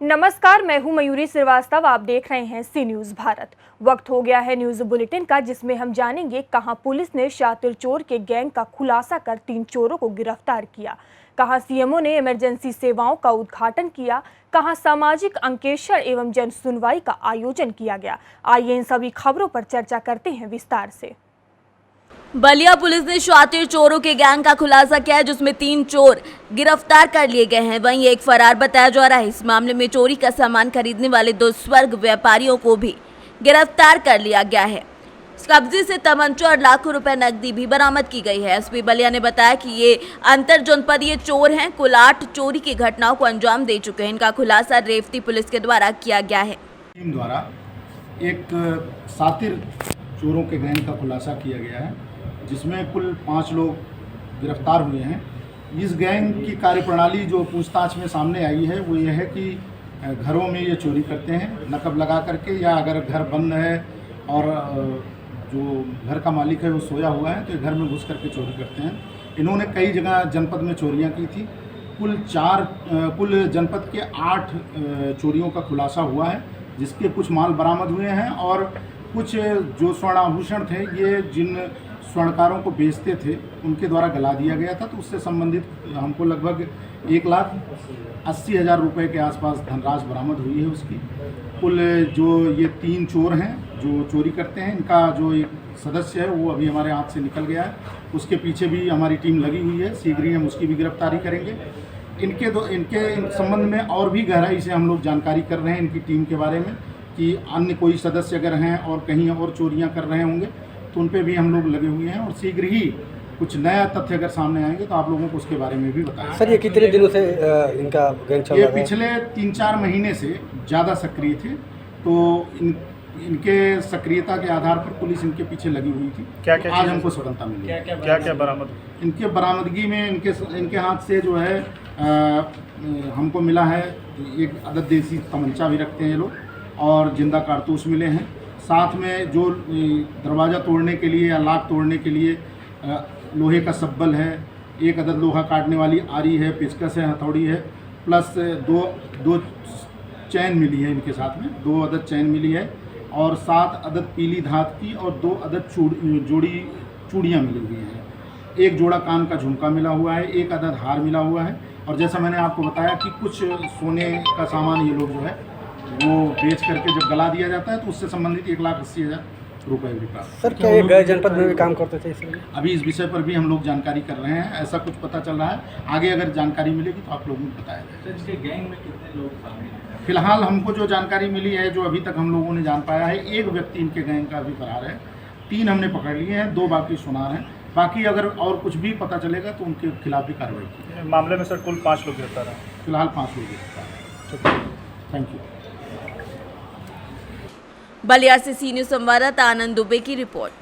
नमस्कार, मैं हूं मयूरी श्रीवास्तव। आप देख रहे हैं सी न्यूज भारत। वक्त हो गया है न्यूज बुलेटिन का, जिसमें हम जानेंगे कहां पुलिस ने शातिर चोर के गैंग का खुलासा कर 3 चोरों को गिरफ्तार किया, कहां सीएमओ ने इमरजेंसी सेवाओं का उद्घाटन किया, कहां सामाजिक अंकेक्षण एवं जन सुनवाई का आयोजन किया गया। आइए इन सभी खबरों पर चर्चा करते हैं विस्तार से। बलिया पुलिस ने शातिर चोरों के गैंग का खुलासा किया है, जिसमें 3 चोर गिरफ्तार कर लिए गए हैं। वहीं एक फरार बताया जा रहा है। इस मामले में चोरी का सामान खरीदने वाले 2 स्वर्ग व्यापारियों को भी गिरफ्तार कर लिया गया है। कब्जे से तमंचा और लाखों रुपए नकदी भी बरामद की गई है। एसपी बलिया ने बताया कि ये अंतर जनपदीय चोर हैं। कुल 8 चोरी की घटनाओं को अंजाम दे चुके हैं। इनका खुलासा रेवती पुलिस के द्वारा किया गया है। टीम द्वारा एक शातिर चोरों के गैंग का खुलासा किया गया है, जिसमें कुल 5 लोग गिरफ्तार हुए हैं। इस गैंग की कार्यप्रणाली जो पूछताछ में सामने आई है वो ये है कि घरों में ये चोरी करते हैं नकब लगा करके, या अगर घर बंद है और जो घर का मालिक है वो सोया हुआ है तो घर में घुस करके चोरी करते हैं। इन्होंने कई जगह जनपद में चोरियां की थी। कुल जनपद के 8 चोरियों का खुलासा हुआ है, जिसके कुछ माल बरामद हुए हैं और कुछ जो स्वर्ण आभूषण थे ये जिन स्वर्णकारों को बेचते थे उनके द्वारा गला दिया गया था। तो उससे संबंधित हमको लगभग 1,80,000 रुपये के आसपास धनराशि बरामद हुई है उसकी। कुल जो ये 3 चोर हैं जो चोरी करते हैं, इनका जो एक सदस्य है वो अभी हमारे हाथ से निकल गया है। उसके पीछे भी हमारी टीम लगी हुई है। शीघ्र ही हम उसकी भी गिरफ्तारी करेंगे। इनके संबंध में और भी गहराई से हम लोग जानकारी कर रहे हैं इनकी टीम के बारे में, कि अन्य कोई सदस्य अगर हैं और कहीं और चोरियां कर रहे होंगे तो उन पे भी हम लोग लगे हुए हैं। और शीघ्र ही कुछ नया तथ्य अगर सामने आएंगे तो आप लोगों को उसके बारे में भी बताएंगे। सर, ये कितने दिनों से इनका गैंग चल रहा है? ये पिछले 3-4 महीने से ज़्यादा सक्रिय थे। तो इनके सक्रियता के आधार पर पुलिस इनके पीछे लगी हुई थी। क्या आज हमको सफलता मिली। क्या बरामद? इनके बरामदगी में इनके हाथ से जो है हमको मिला है 1 अदद देसी तमंचा भी रखते हैं ये लोग, और जिंदा कारतूस मिले हैं। साथ में जो दरवाज़ा तोड़ने के लिए या लाक तोड़ने के लिए लोहे का सब्बल है, 1 अदद लोहा काटने वाली आरी है, पेचकस है, हथौड़ी है, प्लस दो चैन मिली है इनके साथ में, 2 अदद चैन मिली है, और 7 अदद पीली धात की और 2 अदद चूड़ियाँ मिली हुई हैं। 1 जोड़ा कान का झुमका मिला हुआ है, 1 अदद हार मिला हुआ है। और जैसा मैंने आपको बताया कि कुछ सोने का सामान ये लोग जो है वो बेच करके जब गला दिया जाता है तो उससे संबंधित 1,80,000 रुपये भी प्राप्त। सर, क्या ये गए जनपद में भी काम करते थे इसलिए? अभी इस विषय पर भी हम लोग जानकारी कर रहे हैं। ऐसा कुछ पता चल रहा है। आगे अगर जानकारी मिलेगी तो आप लोगों को बताया जाएगा। इसके गैंग में कितने लोग शामिल हैं? फिलहाल हमको जो जानकारी मिली है, जो अभी तक हम लोगों ने जान पाया है, 1 व्यक्ति इनके गैंग का अभी फरार है। 3 हमने पकड़ लिए हैं, 2 बाकी सुनार हैं। बाकी अगर और कुछ भी पता चलेगा तो उनके खिलाफ भी कार्रवाई की। मामले में सर कुल 5 लोग गिरफ्तार हैं। फिलहाल 5 लोग गिरफ्तार हैं। Thank you. बलिया से सी न्यूज संवाददाता आनंद दुबे की रिपोर्ट।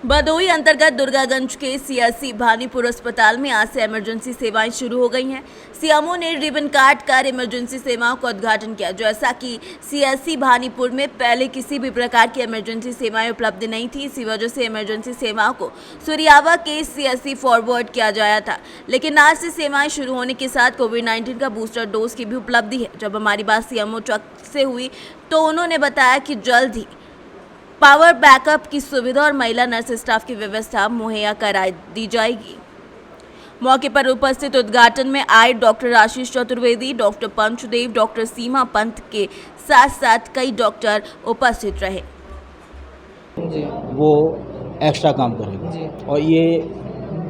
भदोही अंतर्गत दुर्गागंज के सीएससी भानीपुर अस्पताल में आज से इमरजेंसी सेवाएं शुरू हो गई हैं। सीएमओ ने रिबन काट कर इमरजेंसी सेवाओं का उद्घाटन किया। जैसा कि सीएससी भानीपुर में पहले किसी भी प्रकार की इमरजेंसी सेवाएं उपलब्ध नहीं थी, इसी वजह से इमरजेंसी सेवाओं को सुरियावा के सीएससी फॉरवर्ड किया गया था। लेकिन आज से सेवाएं शुरू होने के साथ कोविड-19 का बूस्टर डोज की भी उपलब्धि है। जब हमारी बात सीएमओ चक से हुई तो उन्होंने बताया कि जल्द ही पावर बैकअप की सुविधा और महिला नर्स स्टाफ की व्यवस्था मुहैया करा दी जाएगी। मौके पर उपस्थित उद्घाटन में आए डॉक्टर आशीष चतुर्वेदी, डॉक्टर पंचदेव, डॉक्टर सीमा पंत के साथ साथ कई डॉक्टर उपस्थित रहे। वो एक्स्ट्रा काम करेंगे और ये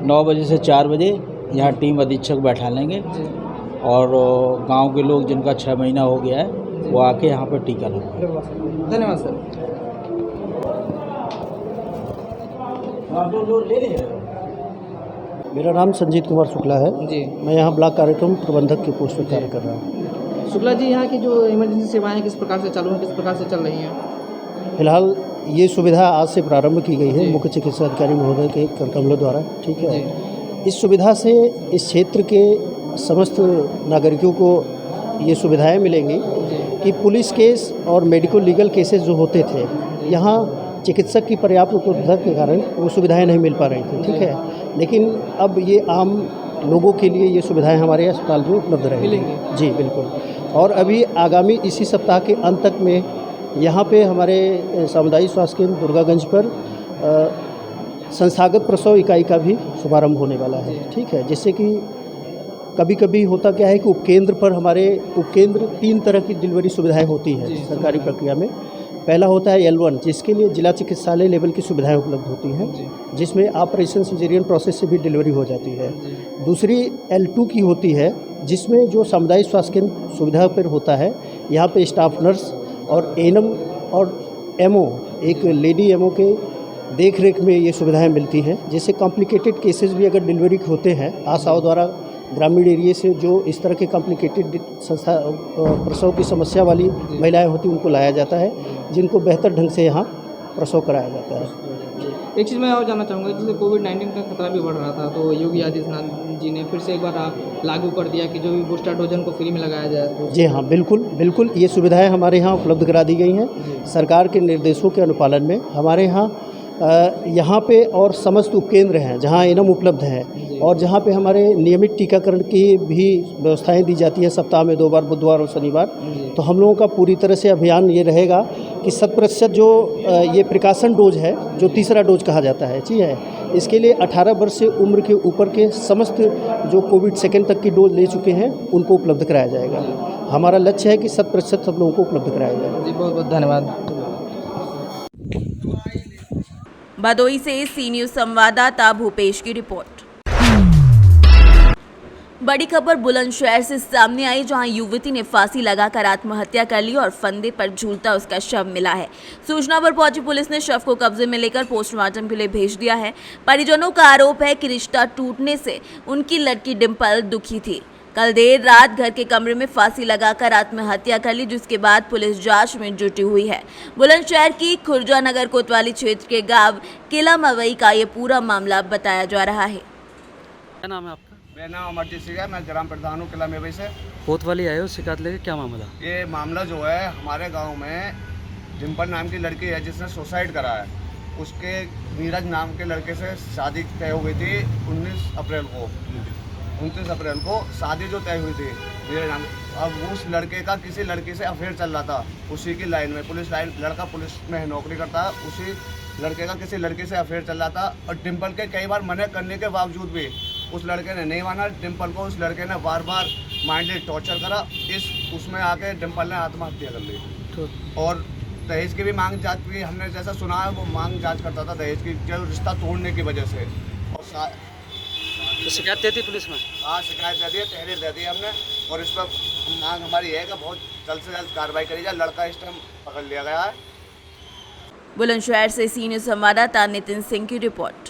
9 बजे से 4 बजे यहाँ टीम अधीक्षक बैठा लेंगे और गांव के लोग जिनका 6 महीना हो गया है वो आके यहाँ पर टीका लगवाएंगे। धन्यवाद सर। मेरा नाम संजीत कुमार शुक्ला है जी। मैं यहाँ ब्लॉक कार्यक्रम प्रबंधक के पोस्ट पर कार्य कर रहा हूँ। शुक्ला जी, यहाँ की जो इमरजेंसी सेवाएं किस प्रकार से चालू हैं, किस प्रकार से चल रही हैं? फिलहाल ये सुविधा आज से प्रारंभ की गई है मुख्य चिकित्सा अधिकारी महोदय के कमलों द्वारा। ठीक है, इस सुविधा से इस क्षेत्र के समस्त नागरिकों को ये सुविधाएं मिलेंगी कि पुलिस केस और मेडिकल लीगल केसेस जो होते थे, यहाँ चिकित्सक की पर्याप्त उपलब्धता के कारण वो सुविधाएं नहीं मिल पा रही थी। ठीक है, लेकिन अब ये आम लोगों के लिए ये सुविधाएं हमारे अस्पताल में उपलब्ध रहेंगी। जी बिल्कुल। और अभी आगामी इसी सप्ताह के अंत तक में यहाँ पे हमारे सामुदायिक स्वास्थ्य केंद्र दुर्गागंज पर संस्थागत प्रसव इकाई का भी शुभारंभ होने वाला है। ठीक है, जिससे कि कभी कभी होता क्या है कि उपकेंद्र पर हमारे उपकेंद्र 3 तरह की डिलीवरी सुविधाएं होती हैं सरकारी प्रक्रिया में। पहला होता है L1, जिसके लिए जिला चिकित्सालय लेवल की सुविधाएं उपलब्ध होती हैं, जिसमें ऑपरेशन सिजेरियन प्रोसेस से भी डिलीवरी हो जाती है। दूसरी L2 की होती है, जिसमें जो सामुदायिक स्वास्थ्य केंद्र सुविधा पर होता है, यहाँ पे स्टाफ नर्स और एएनएम और एमओ, एक लेडी एमओ के देख रेख में ये सुविधाएं मिलती हैं। जैसे कॉम्प्लिकेटेड केसेस भी अगर डिलीवरी होते हैं, आशाओं द्वारा ग्रामीण एरिया से जो इस तरह के कॉम्प्लिकेटेड संस्था प्रसव की समस्या वाली महिलाएं होती हैं, उनको लाया जाता है, जिनको बेहतर ढंग से यहाँ प्रसव कराया जाता है। एक चीज़ मैं और जानना चाहूँगा, जैसे कोविड-19 का खतरा भी बढ़ रहा था, तो योगी आदित्यनाथ जी ने फिर से एक बार लागू कर दिया कि जो भी बूस्टर डोजन को फ्री में लगाया जाए। तो जी हाँ, बिल्कुल बिल्कुल, ये सुविधाएं हमारे यहाँ उपलब्ध करा दी गई हैं। सरकार के निर्देशों के अनुपालन में हमारे यहाँ पे और समस्त उपकेंद्र हैं जहाँ एएनएम उपलब्ध हैं, और जहाँ पे हमारे नियमित टीकाकरण की भी व्यवस्थाएं दी जाती हैं सप्ताह में 2 बार, बुधवार और शनिवार। तो हम लोगों का पूरी तरह से अभियान ये रहेगा कि 100% जो ये प्रिकॉशन डोज है, जो तीसरा डोज कहा जाता है, ठीक है, इसके लिए 18 वर्ष से उम्र के ऊपर के समस्त जो कोविड सेकेंड तक की डोज ले चुके हैं, उनको उपलब्ध कराया जाएगा। हमारा लक्ष्य है कि 100% सब लोगों को उपलब्ध कराया जाएगा। जी, बहुत बहुत धन्यवाद। भदोही से सी न्यूज़ संवाददाता भूपेश की रिपोर्ट। बड़ी खबर बुलंदशहर से सामने आई, जहां युवती ने फांसी लगाकर आत्महत्या कर ली और फंदे पर झूलता उसका शव मिला है। सूचना पर पहुंची पुलिस ने शव को कब्जे में लेकर पोस्टमार्टम के लिए भेज दिया है। परिजनों का आरोप है कि रिश्ता टूटने से उनकी लड़की डिम्पल दुखी थी। कल देर रात घर के कमरे में फांसी लगाकर आत्महत्या कर ली, जिसके बाद पुलिस जांच में जुटी हुई है। बुलंदशहर की खुर्जा नगर कोतवाली क्षेत्र के गांव किला मवई का ये पूरा मामला बताया जा रहा है। क्या नाम है आपका? मेरा नाम अमरजीत सिंह है, मैं ग्राम प्रधान हूँ किला मवई से। कोतवाली आए हो शिकायत लेके, क्या मामला? ये मामला जो है, हमारे गांव में डिम्पल नाम की लड़की है जिसने सुसाइड करा है। उसके नीरज नाम के लड़के से शादी तय हो गई थी 29 अप्रैल को शादी जो तय हुई थी मेरे नाम। अब उस लड़के का किसी लड़की से अफेयर चल रहा था, उसी की लाइन में लड़का पुलिस में नौकरी करता है, उसी लड़के का किसी लड़की से अफेयर चल रहा था। और डिम्पल के कई बार मना करने के बावजूद भी उस लड़के ने नहीं माना। डिम्पल को उस लड़के ने बार बार माइंडली टॉर्चर करा। उसमें आके डिम्पल ने आत्महत्या कर ली। और दहेज की भी मांग जांच की, हमने जैसा सुना है वो मांग जांच करता था दहेज की, जो रिश्ता तोड़ने की वजह से। और तो शिकायत दे दी पुलिस में? हाँ, शिकायत दे दी है, तहरीर दे दी हमने। और इस पर मांग हमारी है कि बहुत जल्द से जल्द कार्रवाई करी जाए। लड़का इस टाइम पकड़ लिया गया है। बुलंदशहर से सी न्यूज़ संवाददाता नितिन सिंह की रिपोर्ट।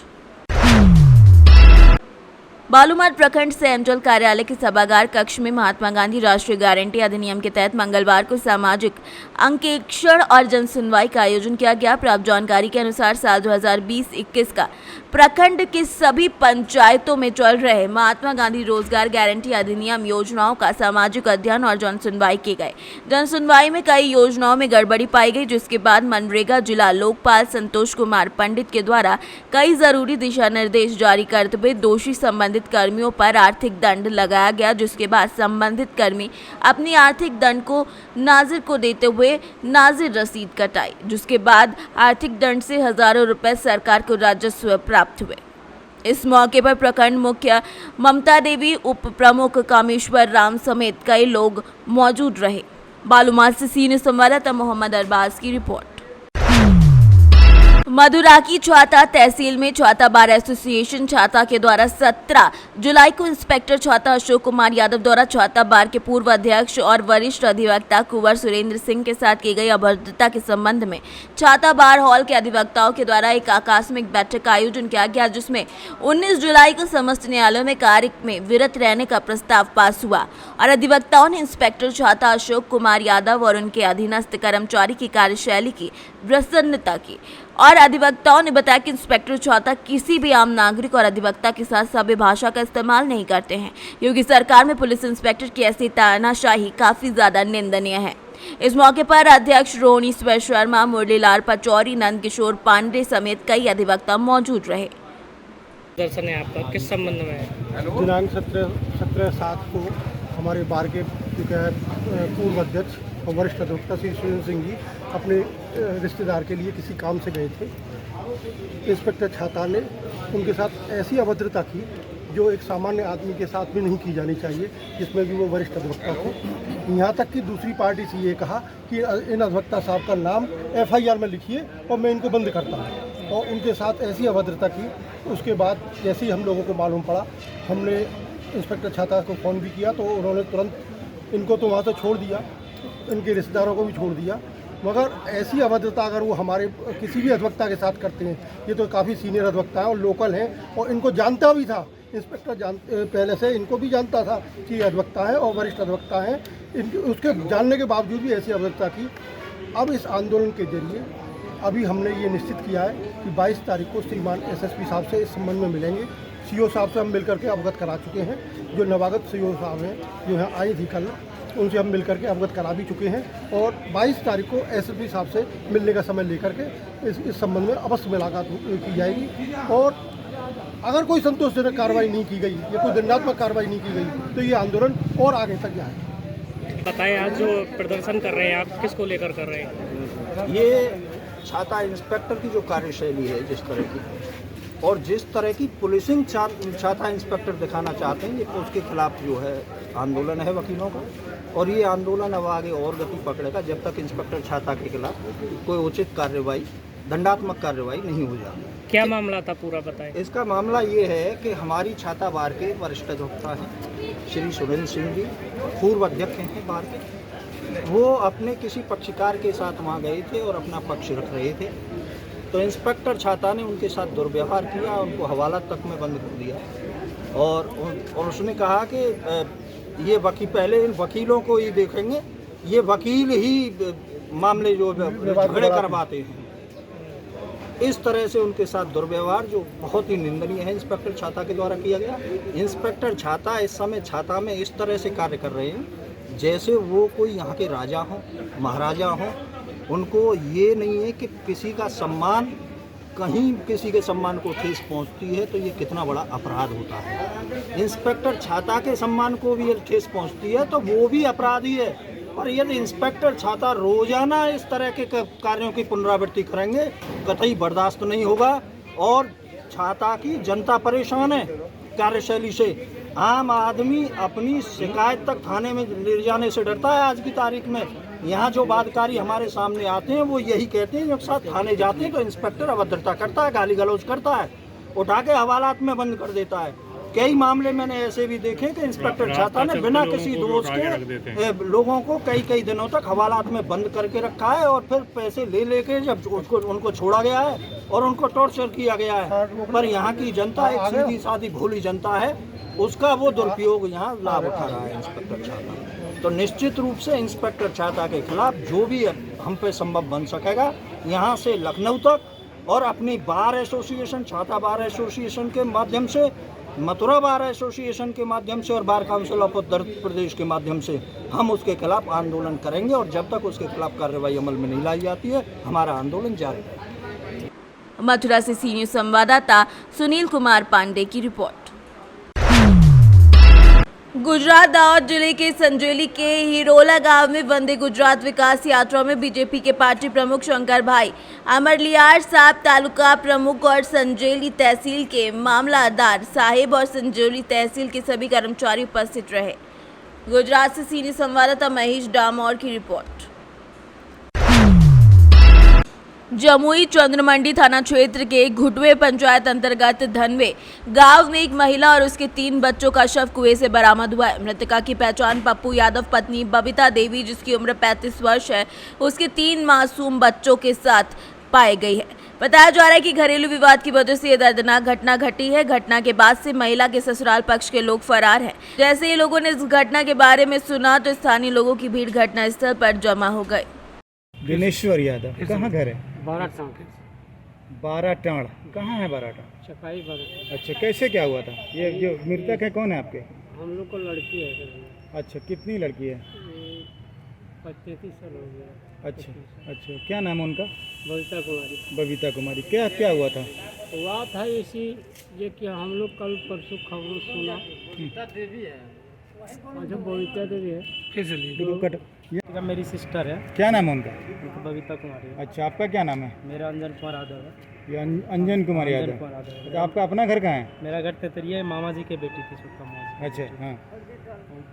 बालूमाथ प्रखंड से अंचल कार्यालय के सभागार कक्ष में महात्मा गांधी राष्ट्रीय गारंटी अधिनियम के तहत मंगलवार को सामाजिक अंकेक्षण और जन सुनवाई का आयोजन किया गया। प्राप्त जानकारी के अनुसार साल 2020-21 का प्रखंड के सभी पंचायतों में चल रहे महात्मा गांधी रोजगार गारंटी अधिनियम योजनाओं का सामाजिक अध्ययन और जन सुनवाई किए गए। जन सुनवाई में कई योजनाओं में गड़बड़ी पाई गई, जिसके बाद मनरेगा जिला लोकपाल संतोष कुमार पंडित के द्वारा कई जरूरी दिशा निर्देश जारी करते हुए दोषी संबंधित कर्मियों पर आर्थिक दंड लगाया गया, जिसके बाद संबंधित कर्मी अपनी आर्थिक दंड को नाजिर को देते हुए नाजिर रसीद कटाई, जिसके बाद आर्थिक दंड से हजारों रुपए सरकार को राजस्व प्राप्त हुए। इस मौके पर प्रखंड मुख्य ममता देवी, उप प्रमुख कामेश्वर राम समेत कई लोग मौजूद रहे। बालूमाथ से सी न्यूज़ संवाददाता मोहम्मद अरबाज की रिपोर्ट। मदुरा की छाता तहसील में छाता बार एसोसिएशन छाता के द्वारा 17 जुलाई को इंस्पेक्टर छाता अशोक कुमार यादव द्वारा छाता बार के पूर्व अध्यक्ष और वरिष्ठ अधिवक्ता कुंवर सुरेंद्र सिंह के साथ की गई अभद्रता के संबंध में छाता बार हॉल के अधिवक्ताओं के द्वारा एक आकस्मिक बैठक का आयोजन किया गया, जिसमें 19 जुलाई को समस्त न्यायालयों में कार्य में विरत रहने का प्रस्ताव पास हुआ और अधिवक्ताओं ने इंस्पेक्टर छाता अशोक कुमार यादव और उनके अधीनस्थ कर्मचारी की कार्यशैली की प्रसन्नता की। और अधिवक्ताओं ने बताया कि इंस्पेक्टर छाता किसी भी आम नागरिक और अधिवक्ता के साथ सभ्य भाषा का इस्तेमाल नहीं करते हैं। योगी सरकार में पुलिस इंस्पेक्टर की ऐसी तानाशाही काफी ज्यादा निंदनीय है। इस मौके पर अध्यक्ष रोहनीश्वर शर्मा, मुरलीलाल पचौरी, नंद किशोर पांडे समेत कई अधिवक्ता मौजूद रहे। दर्शन है आपका किस संबंध में है? दिनांक 17/7 को हमारे बार के जो क्या है पूर्व अध्यक्ष और वरिष्ठ अधिवक्ता श्री सुरेंद्र सिंह जी अपने रिश्तेदार के लिए किसी काम से गए थे। इंस्पेक्टर छाता ने उनके साथ ऐसी अभद्रता की जो एक सामान्य आदमी के साथ भी नहीं की जानी चाहिए, जिसमें भी वो वरिष्ठ अधिवक्ता थे। यहाँ तक कि दूसरी पार्टी से ये कहा कि इन अधिवक्ता साहब का नाम FIR में लिखिए और मैं इनको बंद करता हूँ, और उनके साथ ऐसी अभद्रता की। उसके बाद जैसे ही हम लोगों को मालूम पड़ा, हमने इंस्पेक्टर छाता को फ़ोन भी किया, तो उन्होंने तुरंत इनको तो वहाँ से छोड़ दिया, इनके रिश्तेदारों को भी छोड़ दिया। मगर ऐसी अभद्रता अगर वो हमारे किसी भी अधिवक्ता के साथ करते हैं, ये तो काफ़ी सीनियर अधिवक्ता हैं और लोकल हैं, और इनको जानता भी था इंस्पेक्टर, पहले से इनको भी जानता था कि ये अधिवक्ता हैं और वरिष्ठ अधिवक्ता हैं। उसके जानने के बावजूद भी ऐसी अभद्रता की। अब इस आंदोलन के जरिए अभी हमने ये निश्चित किया है कि 22 तारीख को श्रीमान SSP साहब से इस संबंध में मिलेंगे। CO साहब से हम मिलकर के अवगत करा चुके हैं। जो नवागत CO साहब हैं जो यहाँ आई थी कल, उनसे हम मिलकर के अवगत करा भी चुके हैं, और 22 तारीख को SSP साहब से मिलने का समय लेकर के इस संबंध में अवश्य मुलाकात की जाएगी। और अगर कोई संतोषजनक कार्रवाई नहीं की गई या कोई दंडात्मक कार्रवाई नहीं की गई तो ये आंदोलन और आगे तक जाएगा। बताएं, आज जो प्रदर्शन कर रहे हैं आप किसको लेकर कर रहे हैं? ये छाता इंस्पेक्टर की जो कार्यशैली है जिस तरह की, और जिस तरह की पुलिसिंग छाता इंस्पेक्टर दिखाना चाहते हैं, उसके खिलाफ जो है आंदोलन है वकीलों का। और ये आंदोलन अब आगे और गति पकड़ेगा जब तक इंस्पेक्टर छाता के खिलाफ कोई उचित कार्रवाई, दंडात्मक कार्रवाई नहीं हो जाती। क्या मामला था पूरा बताएं? इसका मामला ये है कि हमारी छाता बार के वरिष्ठ अधिवक्ता हैं श्री सुरेंद्र सिंह जी, पूर्व अध्यक्ष हैं बार के। वो अपने किसी पक्षकार के साथ वहाँ गए थे और अपना पक्ष रख रहे थे, तो इंस्पेक्टर छाता ने उनके साथ दुर्व्यवहार किया, उनको हवालात तक में बंद कर दिया। और उसने कहा कि ये वकील, पहले इन वकीलों को ही देखेंगे, ये वकील ही मामले जो झगड़े करवाते हैं। इस तरह से उनके साथ दुर्व्यवहार जो बहुत ही निंदनीय है इंस्पेक्टर छाता के द्वारा किया गया। इंस्पेक्टर छाता इस समय छाता में इस तरह से कार्य कर रहे हैं जैसे वो कोई यहाँ के राजा हों, महाराजा हों। उनको ये नहीं है कि किसी का सम्मान, कहीं किसी के सम्मान को ठेस पहुँचती है तो ये कितना बड़ा अपराध होता है। इंस्पेक्टर छाता के सम्मान को भी ठेस पहुँचती है तो वो भी अपराधी है। और यदि इंस्पेक्टर छाता रोजाना इस तरह के कार्यों की पुनरावृत्ति करेंगे, कतई बर्दाश्त नहीं होगा। और छाता की जनता परेशान है कार्यशैली से। आम आदमी अपनी शिकायत तक थाने में ले जाने से डरता है। आज की तारीख में यहाँ जो बादकारी हमारे सामने आते हैं वो यही कहते हैं, जब साथ थाने जाते हैं तो इंस्पेक्टर अभद्रता करता है, गाली गलौज करता है, उठा के हवालात में बंद कर देता है। कई मामले मैंने ऐसे भी देखे कि इंस्पेक्टर छाता ने बिना किसी दोष के लोगों को कई दिनों तक हवालात में बंद करके रखा है, और फिर पैसे ले लेके जब उनको छोड़ा गया है और उनको टॉर्चर किया गया है। पर यहाँ की जनता एक सीधी सादी भोली जनता है, उसका वो दुरुपयोग यहाँ लाभ उठा रहा है इंस्पेक्टर छाता। तो निश्चित रूप से इंस्पेक्टर छाता के खिलाफ जो भी हम पे संभव बन सकेगा, यहाँ से लखनऊ तक, और अपनी बार एसोसिएशन, छाता बार एसोसिएशन के माध्यम से, मथुरा बार एसोसिएशन के माध्यम से और bar council of Uttar Pradesh के माध्यम से हम उसके खिलाफ आंदोलन करेंगे। और जब तक उसके खिलाफ कार्रवाई अमल में नहीं लाई जाती है, हमारा आंदोलन जारी रहेगा। मथुरा से सी न्यूज़ संवाददाता सुनील कुमार पांडे की रिपोर्ट। गुजरात दाहोद जिले के संजेली के हिरोला गांव में वंदे गुजरात विकास यात्रा में बीजेपी के पार्टी प्रमुख शंकर भाई अमरलियार साहब, तालुका प्रमुख और संजेली तहसील के मामलादार साहिब और संजेली तहसील के सभी कर्मचारी उपस्थित रहे। गुजरात से सी न्यूज़ संवाददाता महेश डामोर की रिपोर्ट। जमुई चंद्रमंडी थाना क्षेत्र के घुटवे पंचायत अंतर्गत धनवे गांव में एक महिला और उसके 3 बच्चों का शव कुएं से बरामद हुआ है। मृतका की पहचान पप्पू यादव, पत्नी बबीता देवी जिसकी उम्र 35 वर्ष है, उसके 3 मासूम बच्चों के साथ पाई गई है। बताया जा रहा है कि घरेलू विवाद की वजह से यह दर्दनाक घटना घटी है। घटना के बाद से महिला के ससुराल पक्ष के लोग फरार हैं। जैसे ही लोगों ने इस घटना के बारे में सुना तो स्थानीय लोगों की भीड़ घटनास्थल पर जमा हो गई। दिनेश्वर यादव, कहाँ घर है? 12 टाँग। 12 टाँड़ कहाँ है? 12 टाँड़ चकाई 12। अच्छा, कैसे क्या हुआ था? ये जो मृतक है कौन है आपके? हम लोग को लड़की है। अच्छा, कितनी लड़की है? 35 साल हो गया। अच्छा अच्छा, क्या नाम है उनका? बबीता कुमारी। बबीता कुमारी। क्या क्या हुआ था? हुआ था इसी ये कि हम लोग कल परसों खबरों सुना। अच्छा, बबीता देवी है। कैसे लिए? मेरी सिस्टर है। क्या नाम है उनका? बबीता कुमारी। अच्छा, आपका क्या नाम है? मेरा अंजन कुमार यादव है। ये अंजन कुमार अंजन यादव। कुमार यादव है। तो आपका अपना घर कहाँ है? मेरा घर तेतरिया है, मामा जी के बेटी थी सुक्का मामा। अच्छा हाँ।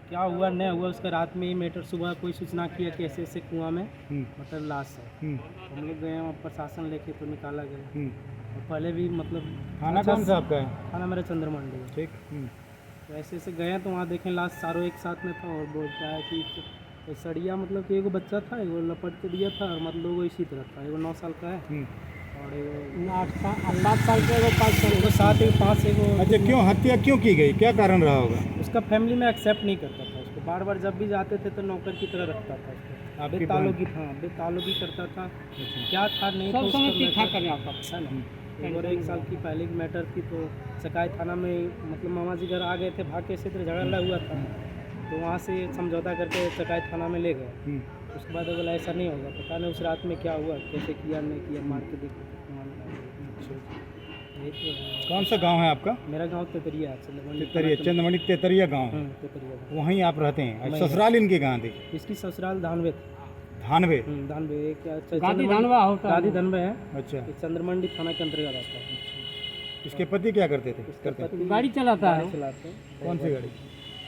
क्या हुआ नहीं हुआ उसका रात में ही मैटर, सुबह कोई सूचना किया कि ऐसे ऐसे कुआं में हम्म, मतलब लाश है। हम लोग गए वहाँ प्रशासन लेके तो निकाला गया। हम्म। और पहले भी मतलब थाना कौन सा आपका है? थाना मेरा चंद्रमंडी है। ठीक। तो ऐसे ऐसे गए तो वहाँ देखें लाश सारों एक साथ में था और बोलता है कि सड़िया मतलब कि एगो बच्चा था, एगो लपट के दिया था और मतलब वो इसी तरह था। एगो 9 साल का है और एगो 7 साल का, एगो 5 साल, एगो 7, एगो 5, एगो। अच्छा, क्यों हत्या क्यों की गई? क्या कारण रहा होगा? उसका फैमिली में एक्सेप्ट नहीं करता था उसको। बार बार जब भी जाते थे तो नौकर की तरह रखता था उसको। आपकी बेतालुकी, हाँ बेतालुकी करता था। क्या था नहीं था उसका करने आता है ना। और 1 साल की पहले की मैटर थी तो सकाई थाना में मतलब मामा जी घर आ गए थे, भाग के इसी तरह झगड़ा हुआ था तो वहाँ से समझौता करके सकाई थाना में ले गए। उसके बाद बोला ऐसा नहीं होगा, पता नहीं उस रात में क्या हुआ, कैसे किया नहीं किया, मार के देखो। कौन सा गांव है आपका? मेरा गांव तेतरिया है, तेतरिया, चंद्रमणि तेतरिया गांव है। तेतरिया। वहीं आप रहते हैं? अच्छा, ससुराल इनके कहाँ थे? इसकी ससुराल धानवे। धानवे? धानवे गादी धनवा होता है। गादी धनवे है। अच्छा। चंद्रमंडी थाना के अंतर्गत आता है। इसके पति क्या करते थे? गाड़ी चलाता है। चलाते हैं। कौन सी गाड़ी?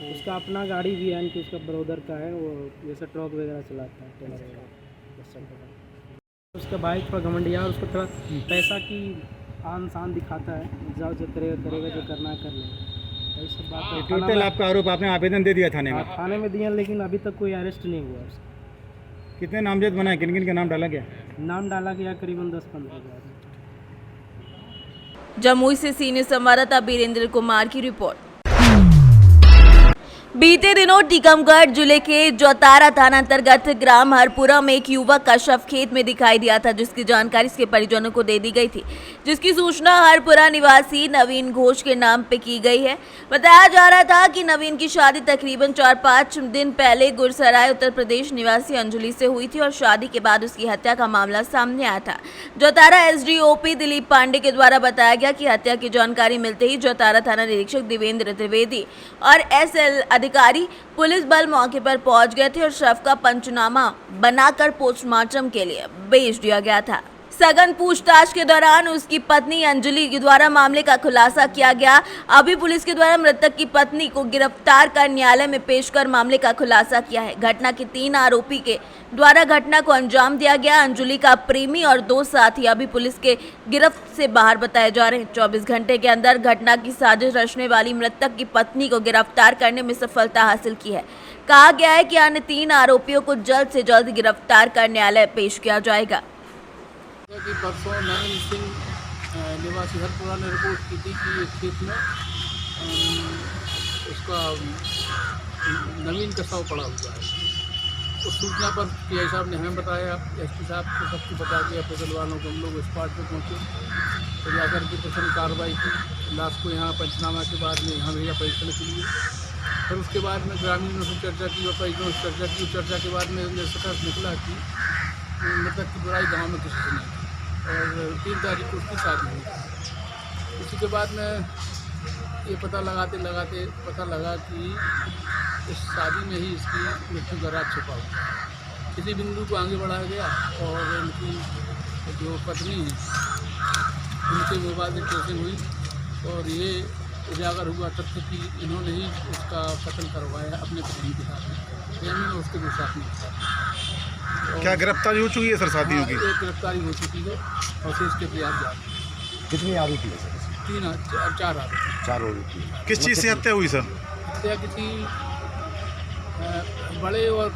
उसका अपना गाड़ी भी है, कि उसका ब्रदर का है, वो जैसे ट्रक वगैरह चलाता है, टेलर वगैरह। उसका भाई थोड़ा घमंडिया और उसको थोड़ा पैसा की आन शान दिखाता है, जाओ जो करेगा जो करना है कर लेगा, यही सब बात है। टोटल आपका आरोप आपने आवेदन दे दिया थाने में? थाने में दिया लेकिन अभी तक कोई अरेस्ट नहीं हुआ उसका। कितने नामजद बनाए? किन किन का नाम डाला गया? नाम डाला गया करीबन 10-15 हज़ार। जमुई से सीनियर संवाददाता बीरेंद्र कुमार की रिपोर्ट। बीते दिनों टीकमगढ़ जिले के जोतारा थाना अंतर्गत ग्राम हरपुरा में एक युवक का शव खेत में दिखाई दिया था, जिसकी जानकारी इसके परिजनों को दे दी गई थी, जिसकी सूचना हरपुरा निवासी नवीन घोष के नाम पे की गई है। बताया जा रहा था कि नवीन की शादी तकरीबन 4-5 दिन पहले गुरसराय उत्तर प्रदेश निवासी अंजलि से हुई थी और शादी के बाद उसकी हत्या का मामला सामने आया था। जोतारा एसडीओपी दिलीप पांडे के द्वारा बताया गया कि हत्या की जानकारी मिलते ही जोतारा थाना निरीक्षक देवेंद्र त्रिवेदी और एसएल अधिकारी पुलिस बल मौके पर पहुंच गए थे और शव का पंचनामा बनाकर पोस्टमार्टम के लिए भेज दिया गया था। सघन पूछताछ के दौरान उसकी पत्नी अंजलि के द्वारा मामले का खुलासा किया गया। अभी पुलिस के द्वारा मृतक की पत्नी को गिरफ्तार कर न्यायालय में पेश कर मामले का खुलासा किया है। घटना के 3 आरोपी के द्वारा घटना को अंजाम दिया गया। अंजलि का प्रेमी और 2 साथी अभी पुलिस के गिरफ्त से बाहर बताए जा रहे हैं। 24 घंटे के अंदर घटना की साजिश रचने वाली मृतक की पत्नी को गिरफ्तार करने में सफलता हासिल की है। कहा गया है कि अन्य 3 आरोपियों को जल्द से जल्द गिरफ्तार कर न्यायालय पेश किया जाएगा। कि परसों नवीन सिंह निवासी हरपुरा ने रिपोर्ट की थी कि एक खेत में उसका नवीन का शव पड़ा हुआ है। उस सूचना पर पीआई साहब ने हमें बताया, एसपी साहब को सब कुछ बता दिया, फसल वालों को हम लोग स्पॉट पर पहुँचे तो जाकर के प्रथम कार्रवाई की। लाश को यहाँ पंचनामा के बाद में यहाँ भेजा परीक्षण के लिए। फिर उसके बाद में ग्रामीणों से चर्चा की और परिजनों से चर्चा की। चर्चा के बाद में निष्कर्ष निकला कि मृतक की बुराई गाँव में किसी से नहीं और 3 तारीख को उसकी शादी हुई। उसी के बाद में ये पता लगा कि इस शादी में ही इसकी मृत्यु का राज छुपा हुआ। इसी बिंदु को आगे बढ़ाया गया और इनकी जो पत्नी है उनके मोबाइल से ट्रेसिंग हुई और ये उजागर हुआ तथ्य कि इन्होंने ही उसका कत्ल करवाया अपने पत्नी के साथ में, प्रेमी और उसके साथ में। क्या गिरफ्तारी हो चुकी है सर साथियों की? एक गिरफ्तारी हो चुकी है और शेष के प्रयास जारी। कितनी आरोपी है सर? 4 आरोपी। 4 आरोपी। किस चीज़ से हत्या हुई सर? हत्या किसी बड़े और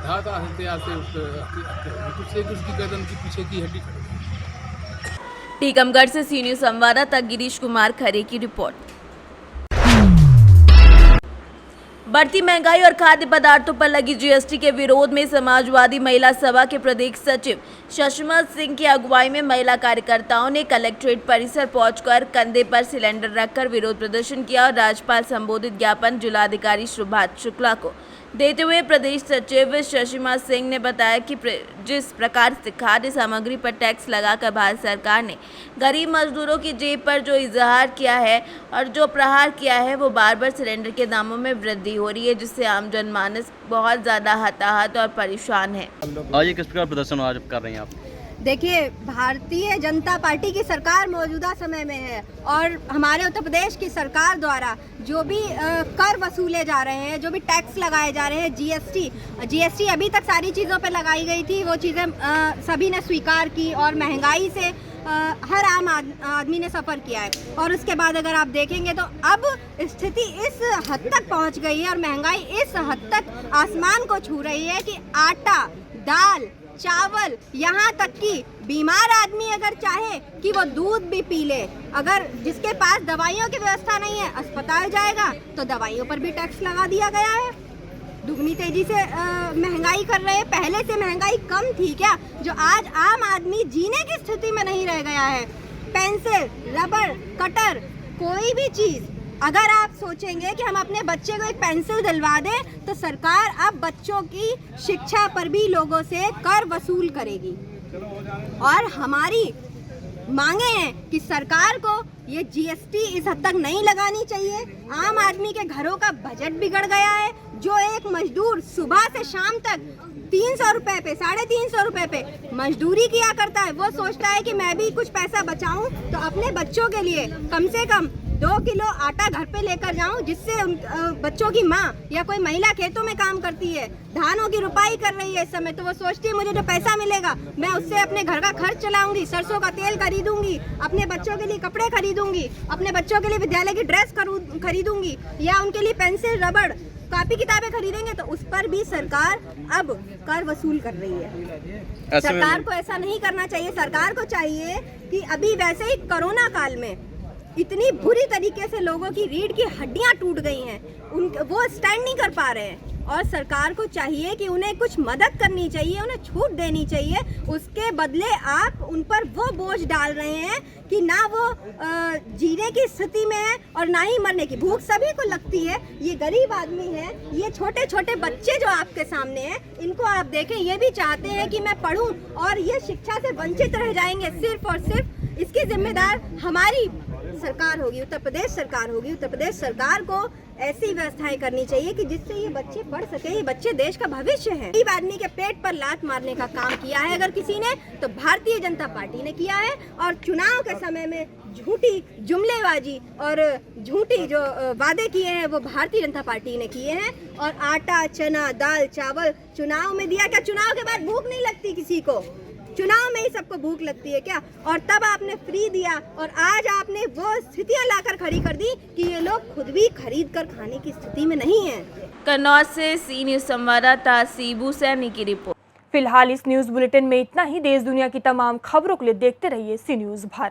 धाता हत्या से उसकी गर्दन की पीछे की हड्डी कट गई। टीकमगढ़ से सीनियर संवाददाता गिरीश कुमार खरे की रिपोर्ट। बढ़ती महंगाई और खाद्य पदार्थों पर लगी जीएसटी के विरोध में समाजवादी महिला सभा के प्रदेश सचिव शशिमत सिंह की अगुवाई में महिला कार्यकर्ताओं ने कलेक्ट्रेट परिसर पहुंचकर कंधे पर सिलेंडर रखकर विरोध प्रदर्शन किया और राज्यपाल संबोधित ज्ञापन जिलाधिकारी सुभाष शुक्ला को देते हुए प्रदेश सचिव शशिमा सिंह ने बताया कि जिस प्रकार से खाद्य सामग्री पर टैक्स लगाकर भारत सरकार ने गरीब मजदूरों की जेब पर जो इजहार किया है और जो प्रहार किया है, वो बार बार सिलेंडर के दामों में वृद्धि हो रही है, जिससे आम जनमानस बहुत ज़्यादा हताहत और परेशान है। आज ये किस प्रकार प्रदर्शन आज कर रही हैं आप? देखिए, भारतीय जनता पार्टी की सरकार मौजूदा समय में है और हमारे उत्तर प्रदेश की सरकार द्वारा जो भी कर वसूले जा रहे हैं, जो भी टैक्स लगाए जा रहे हैं, जीएसटी अभी तक सारी चीज़ों पे लगाई गई थी, वो चीज़ें सभी ने स्वीकार की और महंगाई से हर आम आदमी ने सफ़र किया है। और उसके बाद अगर आप देखेंगे तो अब स्थिति इस हद तक पहुंच गई है और महंगाई इस हद तक आसमान को छू रही है कि आटा, दाल, चावल, यहाँ तक कि बीमार आदमी अगर चाहे कि वो दूध भी पी ले, अगर जिसके पास दवाइयों की व्यवस्था नहीं है, अस्पताल जाएगा तो दवाइयों पर भी टैक्स लगा दिया गया है। दुगनी तेजी से महंगाई कर रहे हैं। पहले से महंगाई कम थी क्या, जो आज आम आदमी जीने की स्थिति में नहीं रह गया है? पेंसिल, रबर, कटर, कोई भी चीज़ अगर आप सोचेंगे कि हम अपने बच्चे को एक पेंसिल दिलवा दें तो सरकार अब बच्चों की शिक्षा पर भी लोगों से कर वसूल करेगी। और हमारी मांगे हैं कि सरकार को ये जीएसटी इस हद तक नहीं लगानी चाहिए। आम आदमी के घरों का बजट बिगड़ गया है। जो एक मजदूर सुबह से शाम तक 300 रुपये पे, 350 रुपये पे मजदूरी किया करता है, वो सोचता है कि मैं भी कुछ पैसा बचाऊं तो अपने बच्चों के लिए कम से कम 2 किलो आटा घर पे लेकर जाऊं, जिससे बच्चों की माँ या कोई महिला खेतों में काम करती है, धानों की रुपाई कर रही है इस समय, तो वो सोचती है मुझे जो पैसा मिलेगा मैं उससे अपने घर का खर्च चलाऊंगी, सरसों का तेल खरीदूंगी, अपने बच्चों के लिए कपड़े खरीदूंगी, अपने बच्चों के लिए विद्यालय की ड्रेस खरीदूंगी या उनके लिए पेंसिल, रबड़, कॉपी किताबें खरीदेंगे, तो उस पर भी सरकार अब कर वसूल कर रही है। सरकार को ऐसा नहीं करना चाहिए। सरकार को चाहिए कि अभी वैसे ही कोरोना काल में इतनी बुरी तरीके से लोगों की रीढ़ की हड्डियां टूट गई हैं, वो स्टैंड नहीं कर पा रहे हैं और सरकार को चाहिए कि उन्हें कुछ मदद करनी चाहिए, उन्हें छूट देनी चाहिए। उसके बदले आप उन पर वो बोझ डाल रहे हैं कि ना वो जीने की स्थिति में है और ना ही मरने की। भूख सभी को लगती है। ये गरीब आदमी है, ये छोटे छोटे बच्चे जो आपके सामने हैं, इनको आप देखें, ये भी चाहते हैं कि मैं पढूं और ये शिक्षा से वंचित रह जाएंगे। सिर्फ और सिर्फ इसकी जिम्मेदार हमारी सरकार होगी, उत्तर प्रदेश सरकार होगी। उत्तर प्रदेश सरकार को ऐसी व्यवस्थाएं करनी चाहिए कि जिससे ये बच्चे पढ़ सके। ये बच्चे देश का भविष्य है। गरीब आदमी के पेट पर लात मारने का काम किया है अगर किसी ने, तो भारतीय जनता पार्टी ने किया है। और चुनाव के समय में झूठी जुमलेबाजी और झूठी जो वादे किए हैं वो भारतीय जनता पार्टी ने किए हैं। और आटा, चना, दाल, चावल चुनाव में दिया क्या? चुनाव के बाद भूख नहीं लगती किसी को? चुनाव में ही सबको भूख लगती है क्या? और तब आपने फ्री दिया और आज आपने वो स्थितियां लाकर खड़ी कर दी कि ये लोग खुद भी खरीद कर खाने की स्थिति में नहीं है। कन्नौज से सी न्यूज़ संवाददाता सीबू सैनी की रिपोर्ट। फिलहाल इस न्यूज़ बुलेटिन में इतना ही। देश दुनिया की तमाम खबरों के लिए देखते रहिए सी न्यूज़ भारत।